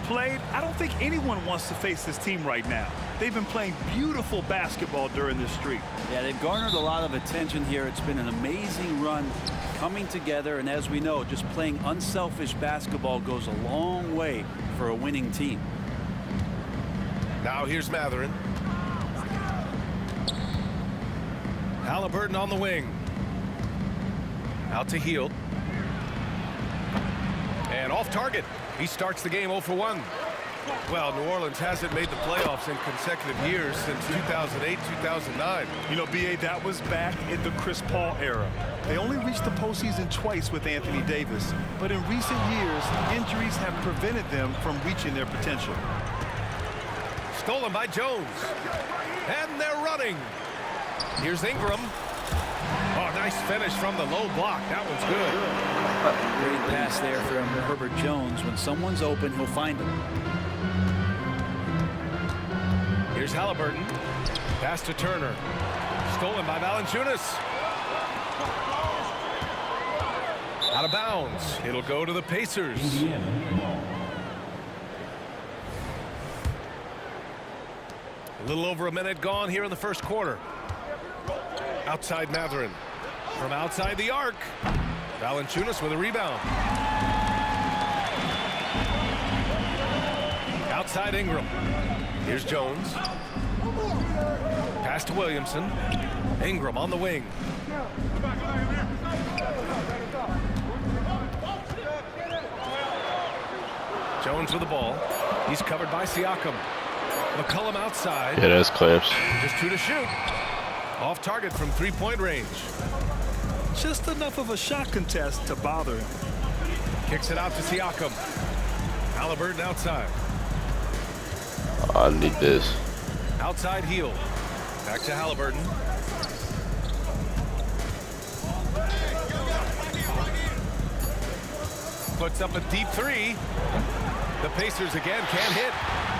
played, I don't think anyone wants to face this team right now. They've been playing beautiful basketball during this streak. Yeah, they've garnered a lot of attention here. It's been an amazing run coming together, and as we know, just playing unselfish basketball goes a long way for a winning team. Now here's Mathurin. Halliburton on the wing. Out to Hield. And off target. He starts the game 0 for 1. Well, New Orleans hasn't made the playoffs in consecutive years since 2008, 2009. You know, B.A., that was back in the Chris Paul era. They only reached the postseason twice with Anthony Davis, but in recent years, injuries have prevented them from reaching their potential. Stolen by Jones. And they're running. Here's Ingram. Oh, nice finish from the low block. That one's good. Great pass there from Herbert Jones. When someone's open, he'll find him. Here's Halliburton. Pass to Turner. Stolen by Valanciunas. Out of bounds. It'll go to the Pacers. A little over a minute gone here in the first quarter. Outside Mathurin. From outside the arc. Valanciunas with a rebound. Outside Ingram. Here's Jones. Pass to Williamson. Ingram on the wing. Jones with the ball. He's covered by Siakam. McCollum outside. Yeah, that's clamps. Just 2 to shoot. Off target from 3-point range. Just enough of a shot contest to bother him. Kicks it out to Siakam. Halliburton outside. I need this. Outside Hield. Back to Halliburton. Puts up a deep 3. The Pacers again can't hit.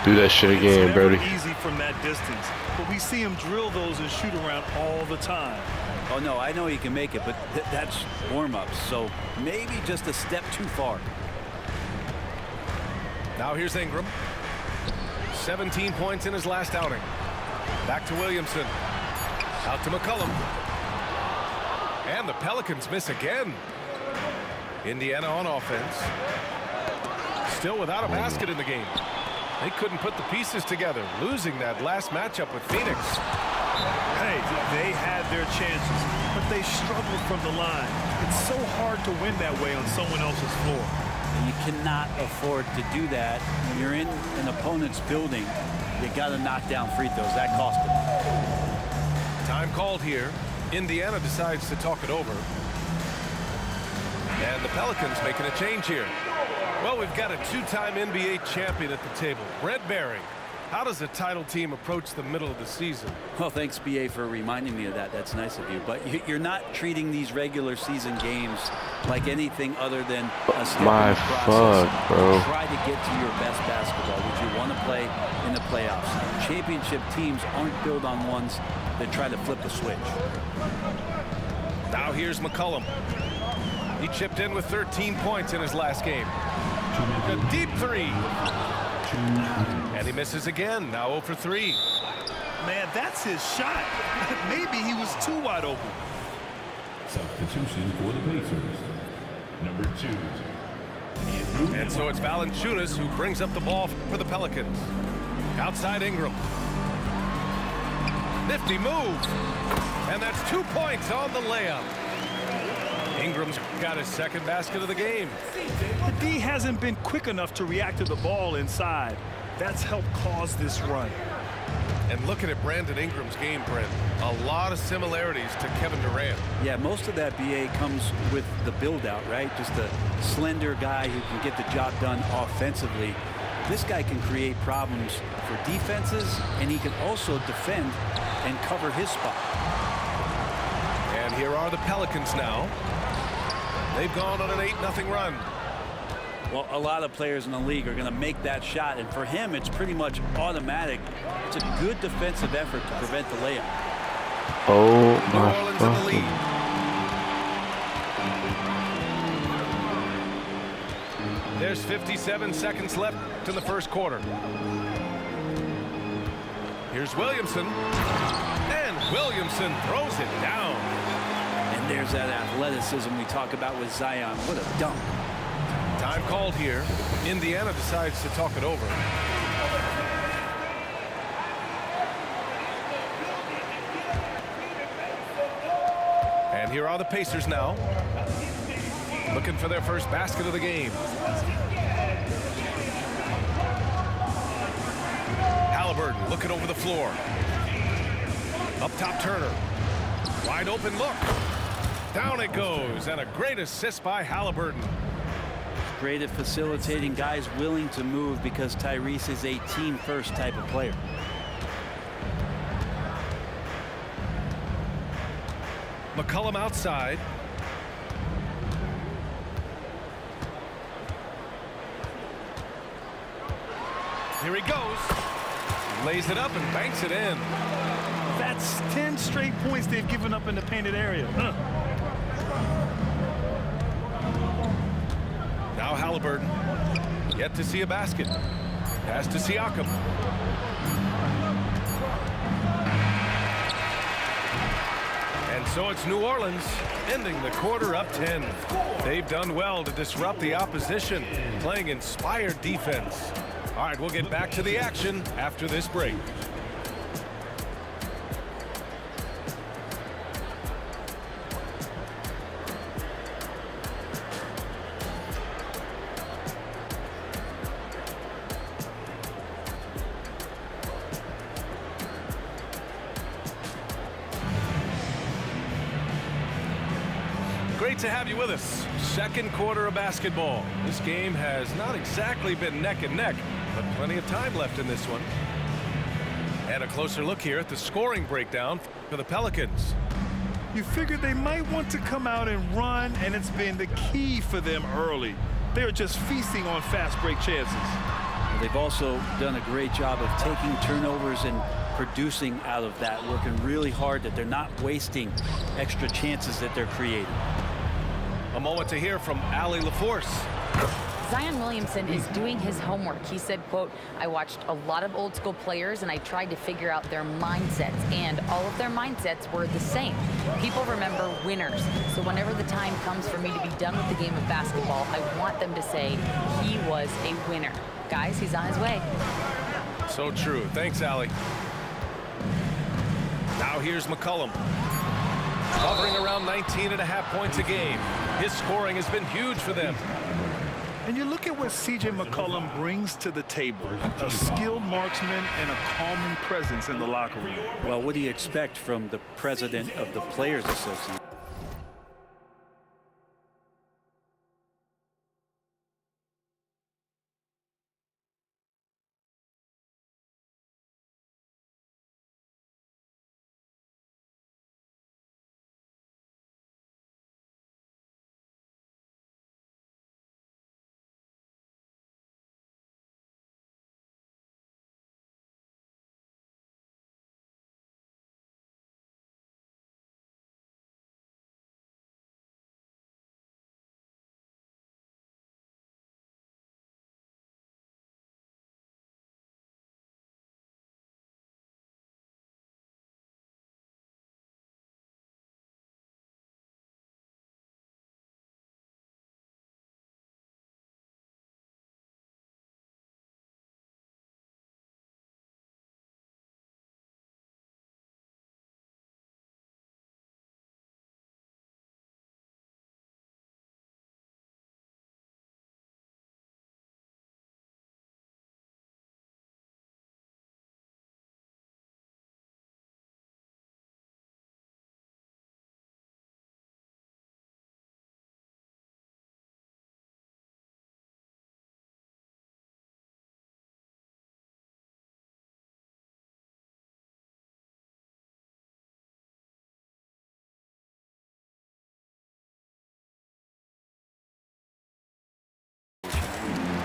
Do that shit again, it's Brody. never easy from that distance, but we see him drill those and shoot around all the time. Oh, no, I know he can make it, but that's warm-ups, so maybe just a step too far. Now here's Ingram. 17 points in his last outing. Back to Williamson. Out to McCollum. And the Pelicans miss again. Indiana on offense. Still without a basket in the game. They couldn't put the pieces together, losing that last matchup with Phoenix. Hey, they had their chances, but they struggled from the line. It's so hard to win that way on someone else's floor. And you cannot afford to do that. When you're in an opponent's building, you got to knock down free throws. That cost them. Time called here. Indiana decides to talk it over. And the Pelicans making a change here. Well, we've got a 2-time NBA champion at the table, Brent Barry. How does a title team approach the middle of the season? Well, thanks, B.A., for reminding me of that. That's nice of you. But you're not treating these regular season games like anything other than a step in the process. Fuck, bro. Try to get to your best basketball, which you want to play in the playoffs. Championship teams aren't built on ones that try to flip a switch. Now here's McCollum. He chipped in with 13 points in his last game. A deep 3. And he misses again. Now 0 for 3. Man, that's his shot. Maybe he was too wide open. Substitution for the Pacers. Number 2. And so it's Valanciunas who brings up the ball for the Pelicans. Outside Ingram. Nifty move. And that's 2 points on the layup. Ingram's got his second basket of the game. The D hasn't been quick enough to react to the ball inside. That's helped cause this run. And looking at Brandon Ingram's game, Brent, a lot of similarities to Kevin Durant. Yeah, most of that, B.A., comes with the build-out, right? Just a slender guy who can get the job done offensively. This guy can create problems for defenses, and he can also defend and cover his spot. And here are the Pelicans now. They've gone on an 8-0 run. Well, a lot of players in the league are going to make that shot, and for him, it's pretty much automatic. It's a good defensive effort to prevent the layup. Oh, New my Orleans in the lead. fucking. There's 57 seconds left in the first quarter. Here's Williamson. And Williamson throws it down. And there's that athleticism we talk about with Zion. What a dunk. Time called here. Indiana decides to talk it over. And here are the Pacers now, looking for their first basket of the game. Halliburton looking over the floor. Up top, Turner. Wide open look. Down it goes, and a great assist by Halliburton. Great at facilitating, guys willing to move because Tyrese is a team-first type of player. McCollum outside. Here he goes. Lays it up and banks it in. That's 10 straight points they've given up in the painted area. Now Halliburton. Yet to see a basket. Pass to Siakam. And so it's New Orleans ending the quarter up 10. They've done well to disrupt the opposition, playing inspired defense. All right, we'll get back to the action after this break. Great to have you with us. Second quarter of basketball. This game has not exactly been neck and neck, but plenty of time left in this one. And a closer look here at the scoring breakdown for the Pelicans. You figured they might want to come out and run, and it's been the key for them early. They're just feasting on fast break chances. Well, they've also done a great job of taking turnovers and producing out of that, working really hard that they're not wasting extra chances that they're creating. A moment to hear from Allie LaForce. Zion Williamson is doing his homework. He said, quote, "I watched a lot of old school players and I tried to figure out their mindsets, and all of their mindsets were the same. People remember winners. So whenever the time comes for me to be done with the game of basketball, I want them to say he was a winner." Guys, he's on his way. So true. Thanks, Allie. Now here's McCollum. Hovering around 19.5 points a game. His scoring has been huge for them. And you look at what C.J. McCollum brings to the table. A skilled marksman and a calming presence in the locker room. Well, what do you expect from the president of the Players Association?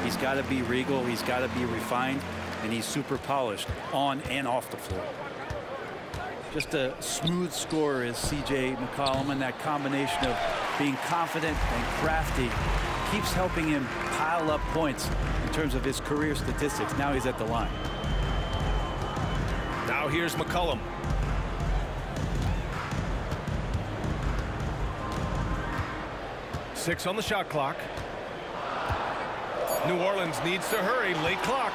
He's got to be regal, he's got to be refined, and he's super polished on and off the floor. Just a smooth scorer is C.J. McCollum, and that combination of being confident and crafty keeps helping him pile up points in terms of his career statistics. Now he's at the line. Now here's McCollum. Six on the shot clock. New Orleans needs to hurry. Late clock.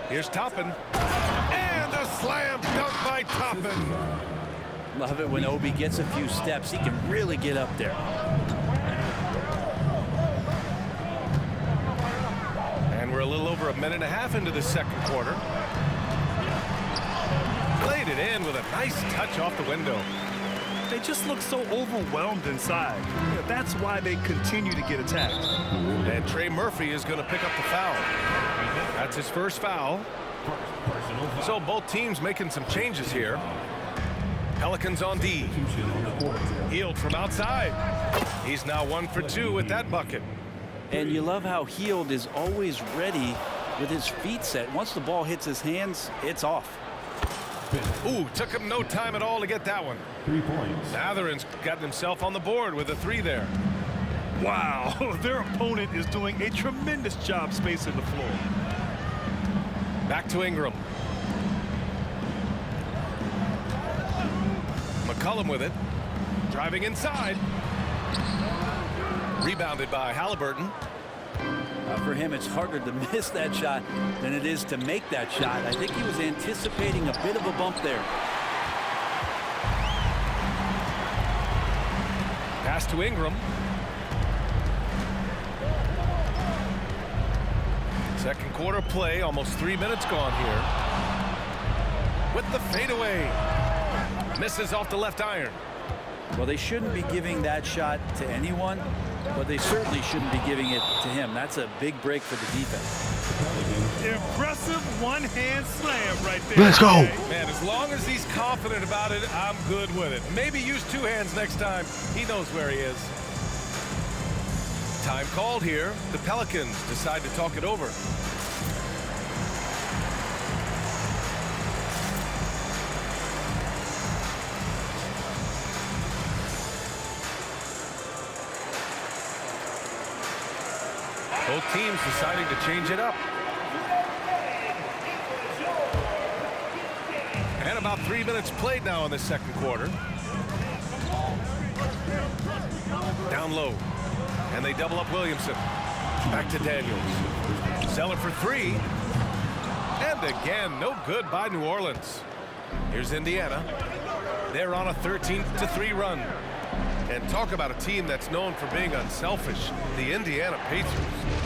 Here's Toppin. And a slam dunk by Toppin. Love it when Obi gets a few steps. He can really get up there. And we're a little over a minute and a half into the second quarter. Played it in with a nice touch off the window. They just look so overwhelmed inside. Yeah, that's why they continue to get attacked. And Trey Murphy is going to pick up the foul. That's his first foul. So both teams making some changes here. Pelicans on D. Hield from outside. He's now 1 for 2 with that bucket. And you love how Hield is always ready with his feet set. Once the ball hits his hands, it's off. Ooh, took him no time at all to get that one. 3 points. Mathurin's gotten himself on the board with a 3 there. Wow, their opponent is doing a tremendous job spacing the floor. Back to Ingram. McCollum with it. Driving inside. Rebounded by Halliburton. For him, it's harder to miss that shot than it is to make that shot. I think he was anticipating a bit of a bump there. Pass to Ingram. Second quarter play, almost 3 minutes gone here. With the fadeaway. Misses off the left iron. Well, they shouldn't be giving that shot to anyone, but they certainly shouldn't be giving it to him. That's a big break for the defense. Impressive one-hand slam right there. Let's go. Man, as long as he's confident about it, I'm good with it. Maybe use 2 hands next time. He knows where he is. Time called here. The Pelicans decide to talk it over. Both teams deciding to change it up. And about 3 minutes played now in the second quarter. Down low. And they double up Williamson. Back to Daniels. Zeller for 3. And again, no good by New Orleans. Here's Indiana. They're on a 13-3 run. And talk about a team that's known for being unselfish, the Indiana Pacers.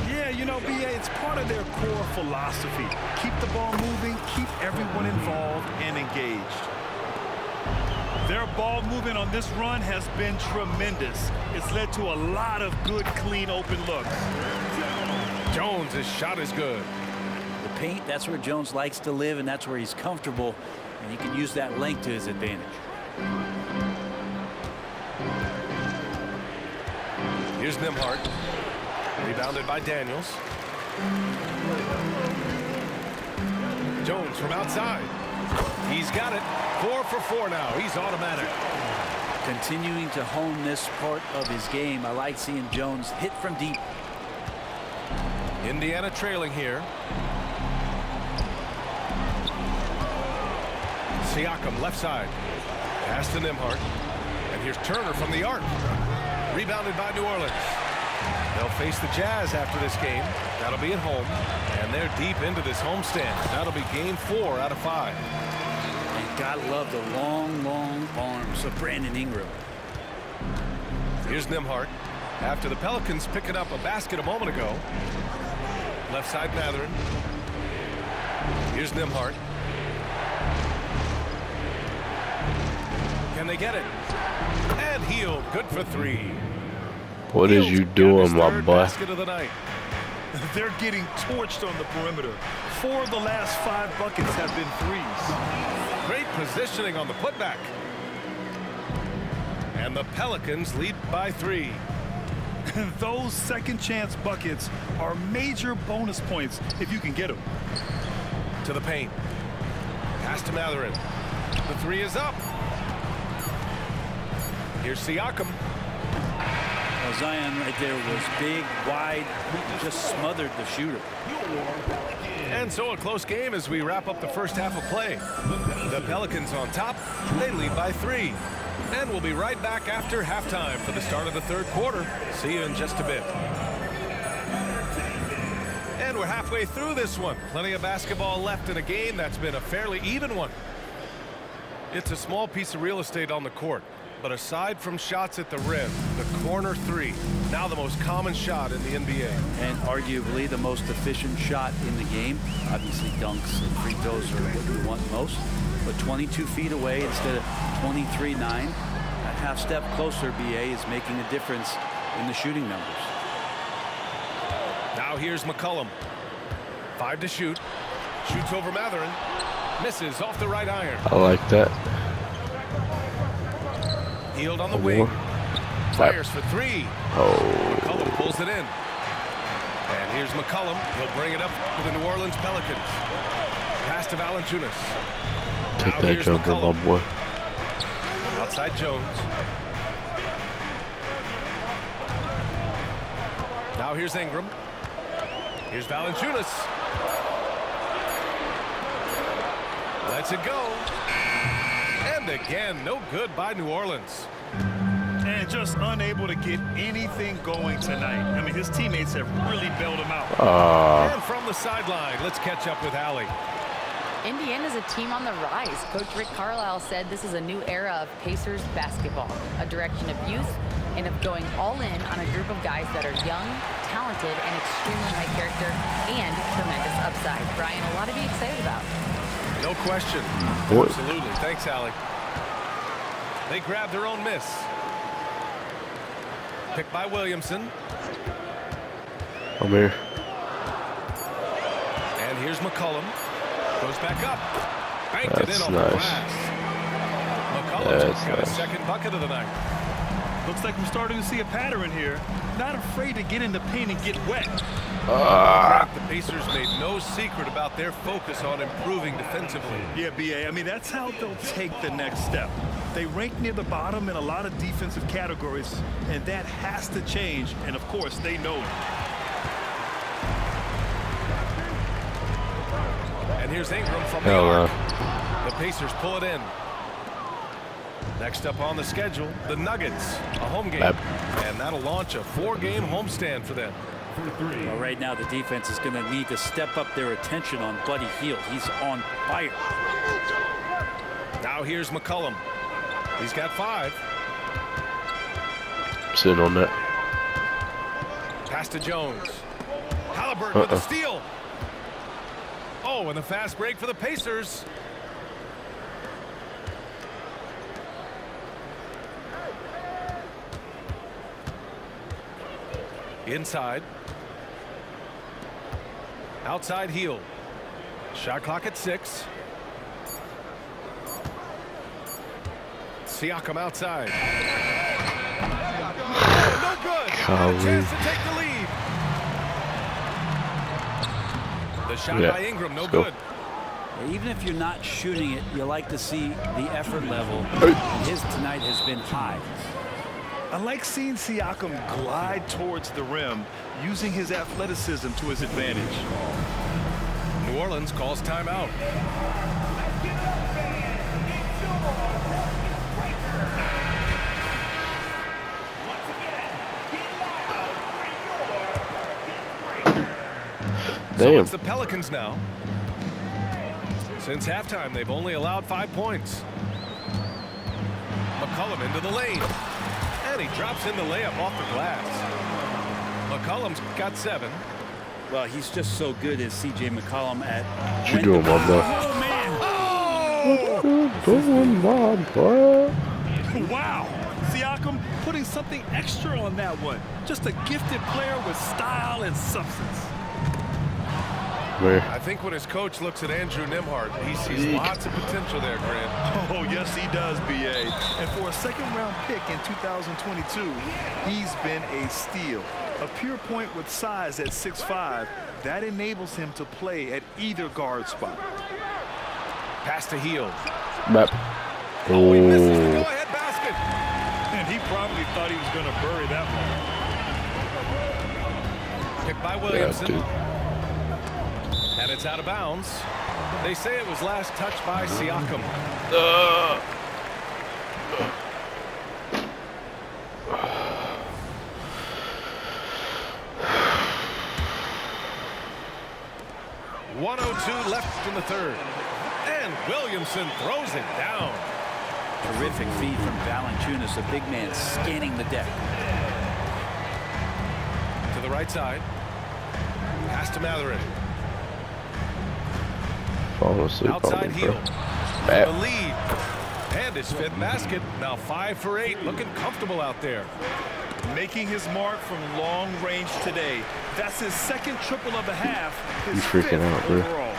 Yeah, you know, BA, it's part of their core philosophy. Keep the ball moving, keep everyone involved and engaged. Their ball movement on this run has been tremendous. It's led to a lot of good, clean, open looks. Jones' shot is good. The paint, that's where Jones likes to live, and that's where he's comfortable, and he can use that length to his advantage. Here's Nembhard. Rebounded by Daniels. Jones from outside. He's got it. 4 for 4 now. He's automatic. Continuing to hone this part of his game. I like seeing Jones hit from deep. Indiana trailing here. Siakam left side. Pass to Nembhard. And here's Turner from the arc. Rebounded by New Orleans. They'll face the Jazz after this game. That'll be at home. And they're deep into this homestand. That'll be game 4 out of 5. And gotta love the long, long arms of Brandon Ingram. Here's Nembhard. After the Pelicans picking up a basket a moment ago. Left side Mathurin. Here's Nembhard. Can they get it? And Hield, good for 3. What is you doing, my boy? Basket of the night. They're getting torched on the perimeter. 4 of the last 5 buckets have been threes. Great positioning on the putback. And the Pelicans lead by 3. Those second chance buckets are major bonus points if you can get them. To the paint. Pass to Mathurin. The 3 is up. Here's Siakam. Zion right there was big, wide, just smothered the shooter. And so a close game as we wrap up the first half of play. The Pelicans on top. They lead by 3. And we'll be right back after halftime for the start of the third quarter. See you in just a bit. And we're halfway through this one. Plenty of basketball left in a game that's been a fairly even one. It's a small piece of real estate on the court. But aside from shots at the rim, the corner 3, now the most common shot in the NBA. And arguably the most efficient shot in the game. Obviously dunks and free throws are what you want most. But 22 feet away instead of 23-9. A half step closer, BA is making a difference in the shooting numbers. Now here's McCollum. 5 to shoot. Shoots over Matherin. Misses off the right iron. I like that. Healed on the wing. Fires for 3. Oh. McCollum pulls it in. And here's McCollum. He'll bring it up for the New Orleans Pelicans. Pass to Valanciunas. Take Now that here's jumper, my McCollum. boy. Outside Jones. Now here's Ingram. Here's Valanciunas. Lets it go. And again, no good by New Orleans. And just unable to get anything going tonight. I mean, his teammates have really bailed him out. And from the sideline, let's catch up with Allie. Indiana's a team on the rise. Coach Rick Carlisle said this is a new era of Pacers basketball, a direction of youth and of going all in on a group of guys that are young, talented, and extremely high character and tremendous upside. Brian, a lot to be excited about. No question. What? Absolutely. Thanks, Allie. They grabbed their own miss. Picked by Williamson. I'm here. And here's McCollum. Goes back up. Banked it in off the nice. glass. McCollum's got nice. a second bucket of the night. Looks like we're starting to see a pattern here. Not afraid to get in the paint and get wet. The Pacers made no secret about their focus on improving defensively. Yeah, BA. I mean, that's how they'll take the next step. They rank near the bottom in a lot of defensive categories, and that has to change. And, of course, they know it. And here's Ingram from the Hell arc. no. The Pacers pull it in. Next up on the schedule, the Nuggets, a home game. And that'll launch a 4-game homestand for them. Well, right now, the defense is going to need to step up their attention on Buddy Hield. He's on fire. Now here's McCollum. He's got 5. Sitting on that. Pass to Jones. Halliburton with a steal. Oh, and a fast break for the Pacers. Inside. Outside Hield. Shot clock at 6. Siakam outside. Oh, no good. And a chance to take the lead. The shot by Ingram, no good. Even if you're not shooting it, you like to see the effort level. And his tonight has been high. I like seeing Siakam glide towards the rim, using his athleticism to his advantage. New Orleans calls timeout. So Damn. it's the Pelicans now. Since halftime, they've only allowed 5 points. McCollum into the lane. And he drops in the layup off the glass. McCollum's got 7. Well, he's just so good as C.J. McCollum at. What you doing, my boy? Oh, man. Oh! What you doing, my boy? Wow. Siakam putting something extra on that one. Just a gifted player with style and substance. Where? I think when his coach looks at Andrew Nembhard, he sees lots of potential there, Grant. Oh, yes, he does, B.A. And for a second-round pick in 2022, he's been a steal. A pure point with size at 6'5", that enables him to play at either guard spot. Pass to Hield. Map. Oh, he misses the Oh. go-ahead basket. And he probably thought he was going to bury that one. Picked by Yeah, Williamson. dude. And it's out of bounds. They say it was last touched by Siakam. Uh. 1:02 left in the third. And Williamson throws it down. Terrific feed from Valanciunas, a big man scanning the deck. To the right side. Pass to Mathurin. Falling asleep on Outside me, bro. heel. Bap. The lead. And his 5th basket. Now 5 for 8. Looking comfortable out there. Making his mark from long range today. That's his 2nd triple of the half. His You freaking 5th out, bro. overall.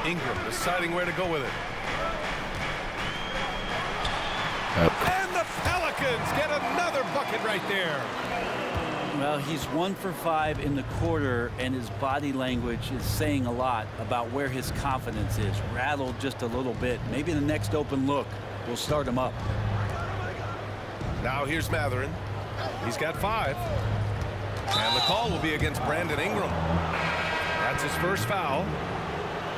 Ingram deciding where to go with it. Bap. And the Pelicans get another bucket right there. Well, he's 1 for 5 in the quarter, and his body language is saying a lot about where his confidence is. Rattled just a little bit. Maybe the next open look will start him up. Now here's Mathurin. He's got 5. And the call will be against Brandon Ingram. That's his first foul.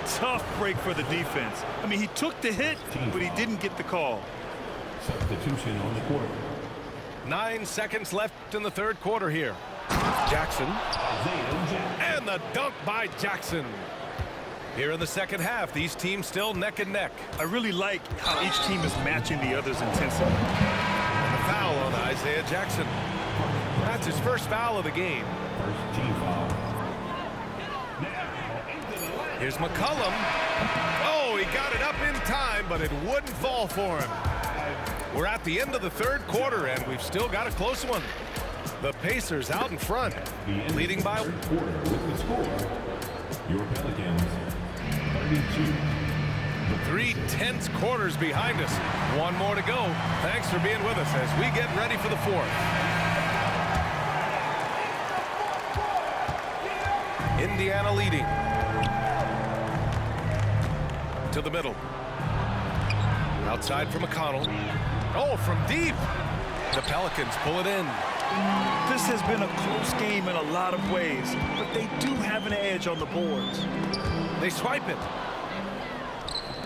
Tough break for the defense. I mean, he took the hit, but he didn't get the call. Substitution on the court. 9 seconds left in the third quarter here. Jackson. Isaiah Jackson. And the dunk by Jackson. Here in the second half, these teams still neck and neck. I really like how each team is matching the other's intensity. And the foul on Isaiah Jackson. That's his first foul of the game. First team foul. Here's McCollum. Oh, he got it up in time, but it wouldn't fall for him. We're at the end of the third quarter, and we've still got a close one. The Pacers out in front, leading by... Third quarter with the score. Your Pelicans 32. 3 tense quarters behind us. One more to go. Thanks for being with us as we get ready for the fourth. Indiana leading. To the middle. Outside for McConnell. Oh, from deep. The Pelicans pull it in. This has been a close game in a lot of ways, but they do have an edge on the boards. They swipe it.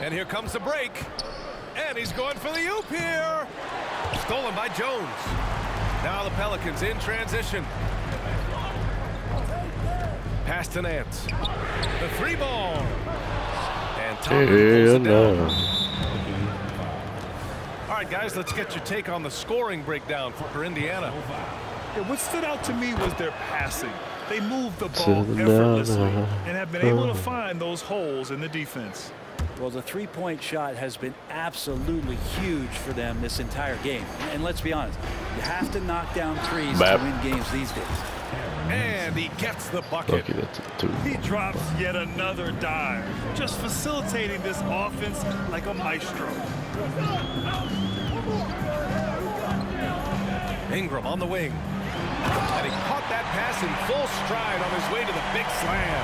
And here comes the break. And he's going for the oop here. Stolen by Jones. Now the Pelicans in transition. Pass to Nance. The 3 ball. And Thompson pulls it down. All right, guys, let's get your take on the scoring breakdown for Indiana. Yeah, what stood out to me was their passing. They moved the ball effortlessly and have been able to find those holes in the defense. Well, the three-point shot has been absolutely huge for them this entire game. And let's be honest, you have to knock down threes to win games these days. And he gets the bucket. Lucky that's a 2. He drops yet another dive, just facilitating this offense like a maestro. Ingram on the wing. And he caught that pass in full stride on his way to the big slam.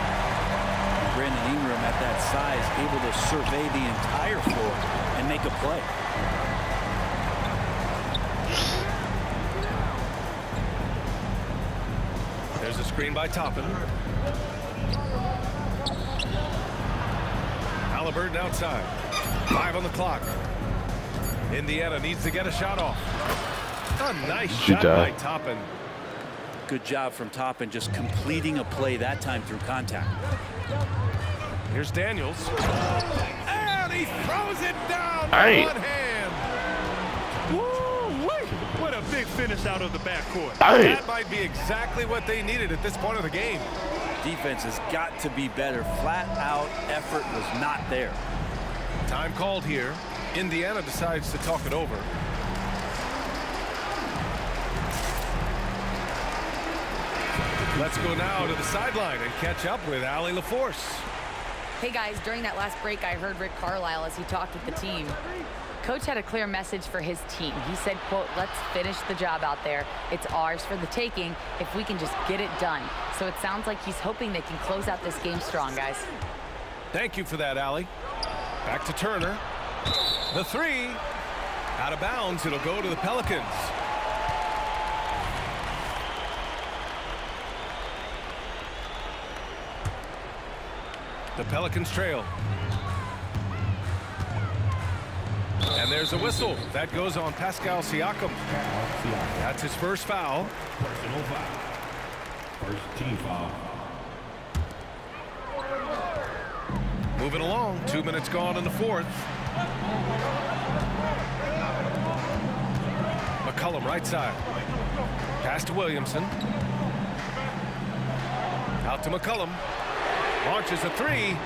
Brandon Ingram at that size, able to survey the entire floor and make a play. There's a screen by Toppin. Halliburton outside. 5 on the clock. Indiana needs to get a shot off. A nice shot by Toppin. Good job from Toppin, just completing a play that time through contact. Here's Daniels. And he throws it down with one hand. Woo-wee! What a big finish out of the backcourt. That might be exactly what they needed at this point of the game. Defense has got to be better. Flat out effort was not there. Time called here. Indiana decides to talk it over. Let's go now to the sideline and catch up with Allie LaForce. Hey guys, during that last break, I heard Rick Carlisle as he talked with the team. Coach had a clear message for his team. He said, quote, let's finish the job out there. It's ours for the taking if we can just get it done. So it sounds like he's hoping they can close out this game strong, guys. Thank you for that, Allie. Back to Turner. The 3. Out of bounds. It'll go to the Pelicans. The Pelicans trail. And there's a whistle. That goes on Pascal Siakam. That's his first foul. Personal foul. First team foul. Moving along. 2 minutes gone in the fourth. McCollum right side. Pass to Williamson. Out to McCollum. Launches a three.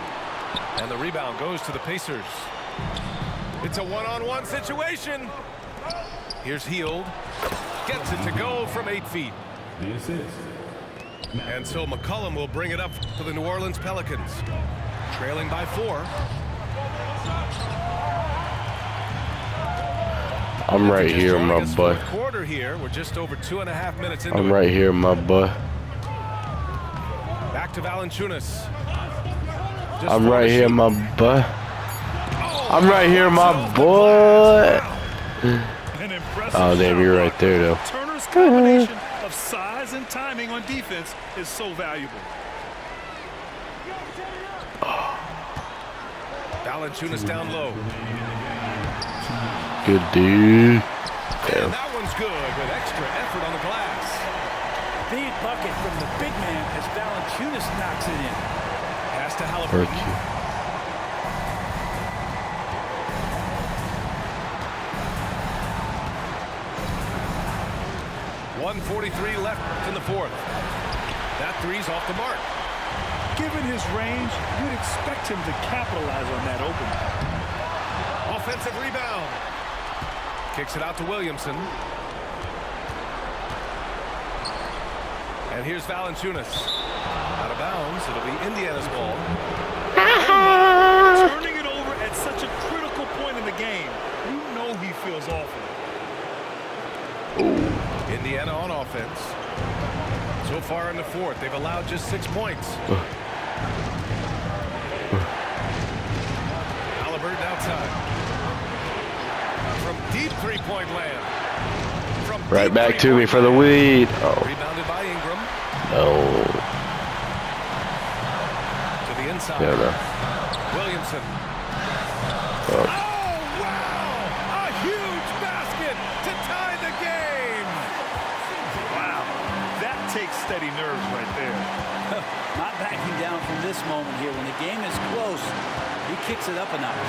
And the rebound goes to the Pacers. It's a one-on-one situation. Here's Hield. Gets it to go from 8 feet. The assist. And so McCollum will bring it up to the New Orleans Pelicans. Trailing by 4. I'm right Just here, joining my us boy. for a quarter here. We're just over 2.5 minutes into I'm it. right here, my boy. Back to Valanciunas. Just I'm four right to here, shoot. my boy. I'm right here, my boy. An impressive Oh, damn, shot you're block. right there, though. Turner's combination of size and timing on defense is so valuable. Valanciunas down low. Good dude. And Damn. that one's good with extra effort on the glass. Big bucket from the big man as Valanciunas knocks it in. Pass to Halliburton. Thank you. 1:43 left in the fourth. That three's off the mark. Given his range, you'd expect him to capitalize on that opening. Offensive rebound. Kicks it out to Williamson. And here's Valanciunas. Out of bounds. It'll be Indiana's ball. Turning it over at such a critical point in the game, you know he feels awful. Indiana on offense. So far in the fourth, they've allowed just 6 points. Halliburton outside. From deep three-point land. From Right deep back to me three-point for the land. weed. Oh, Rebounded by Ingram. no. To the inside. Yeah, no. Williamson. Oh. Oh, wow! A huge basket to tie the game! Wow, that takes steady nerves right there. Not backing down from this moment here. When the game is close, he kicks it up a notch.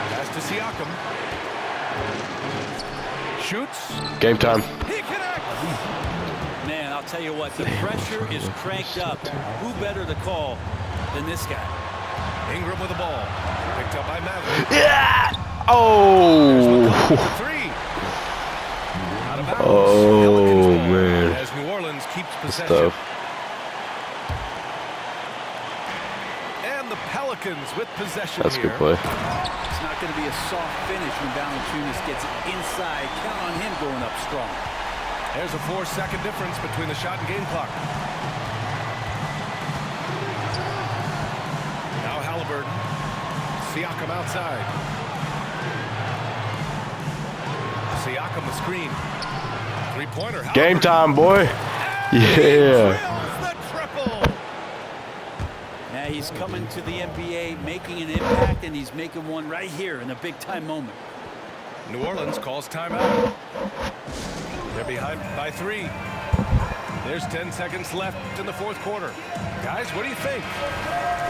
Pass to Siakam. Shoots. Game time. He connects! Man, I'll tell you what, the pressure is cranked up. Who better to call than this guy? Ingram with the ball. Picked up by Maverick. Yeah. Oh. Three. Out of bounds. Oh, Pelicans ball man. As New Orleans keeps Good possession. stuff. And the Pelicans with possession That's a here. good play. It's not going to be a soft finish when Valanciunas gets it inside. Count on him going up strong. There's a 4-second difference between the shot and game clock. Now Halliburton. Siakam outside. Siakam the screen. Three-pointer. Game time, boy. Yeah. Drills the triple. Yeah, he's coming to the NBA, making an impact, and he's making one right here in a big-time moment. New Orleans calls timeout. They're behind by 3. There's 10 seconds left in the fourth quarter. Guys, what do you think?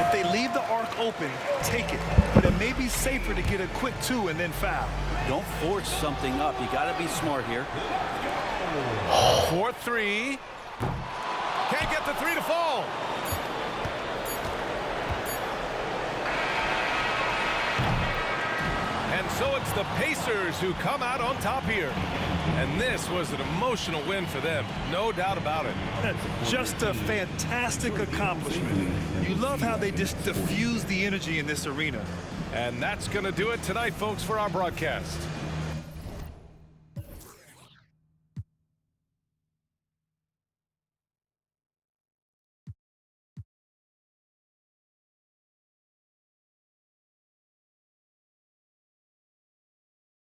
If they leave the arc open, take it. But it may be safer to get a quick 2 and then foul. Don't force something up. You got to be smart here. 4-3. Can't get the 3 to fall. And so it's the Pacers who come out on top here. And this was an emotional win for them. No doubt about it. Just a fantastic accomplishment. You love how they just diffuse the energy in this arena. And that's going to do it tonight, folks, for our broadcast.